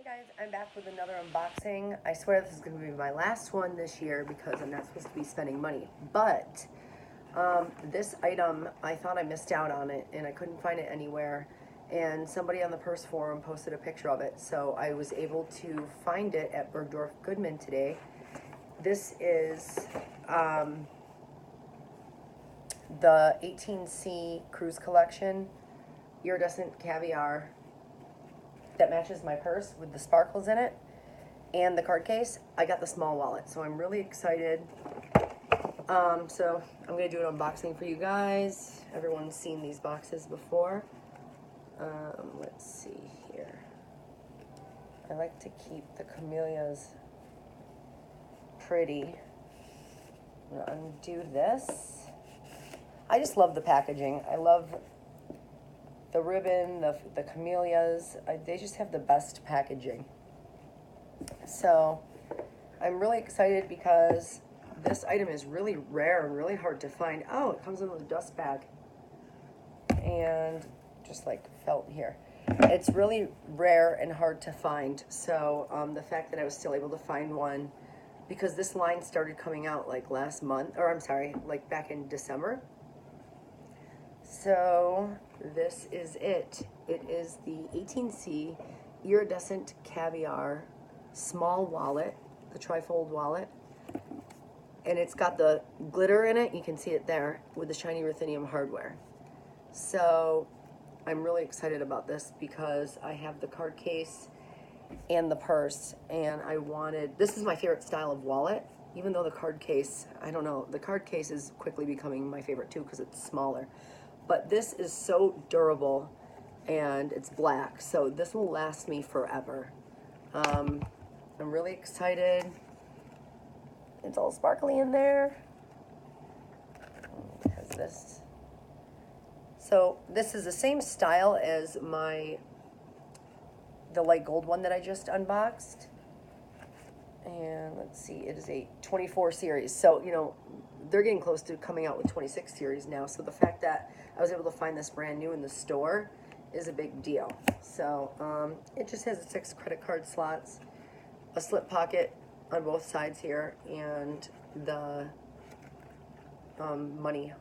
Hey guys, I'm back with another unboxing. I swear this is going to be my last one this year because I'm not supposed to be spending money. But this item, I thought I missed out on it and I couldn't find it anywhere. And somebody on the Purse Forum posted a picture of it, so I was able to find it at Bergdorf Goodman today. This is the 18C Cruise Collection Iridescent Caviar that matches my purse with the sparkles in it and the card case. I got the small wallet, so I'm really excited. So I'm gonna do an unboxing for you guys. Everyone's seen these boxes before. Let's see here. I like to keep the camellias pretty. I'm gonna undo this. I just love the packaging. I love the ribbon, the camellias. They just have the best packaging. So I'm really excited because this item is really rare and really hard to find. Oh, it comes in with a dust bag and just like felt here. It's really rare and hard to find. So the fact that I was still able to find one, because this line started coming out like last month, or I'm sorry, like back in December. So this is it. It is the 18C Iridescent Caviar small wallet, the trifold wallet. And it's got the glitter in it. You can see it there with the shiny ruthenium hardware. So I'm really excited about this because I have the card case and the purse, and I wanted, this is my favorite style of wallet, even though the card case, I don't know, the card case is quickly becoming my favorite too because it's smaller. But this is so durable and it's black, so this will last me forever. I'm really excited. It's all sparkly in there. It has this. So this is the same style as the light gold one that I just unboxed. And let's see, it is a 24 series. So, you know, they're getting close to coming out with 26 series now. So the fact that I was able to find this brand new in the store is a big deal. So it just has 6 credit card slots, a slip pocket on both sides here, and the money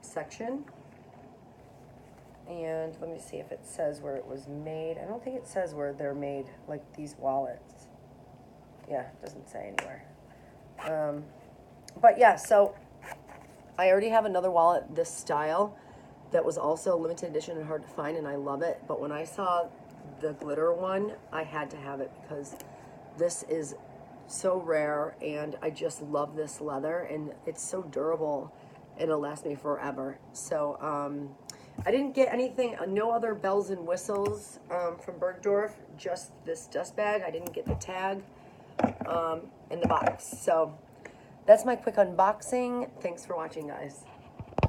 section. And let me see if it says where it was made. I don't think it says where they're made, like these wallets. Yeah, it doesn't say anywhere. But yeah, so I already have another wallet this style that was also limited edition and hard to find, and I love it. But when I saw the glitter one, I had to have it because this is so rare, and I just love this leather, and it's so durable, and it'll last me forever. So I didn't get anything, no other bells and whistles from Bergdorf, just this dust bag. I didn't get the tag in the box. So that's my quick unboxing. Thanks for watching, guys.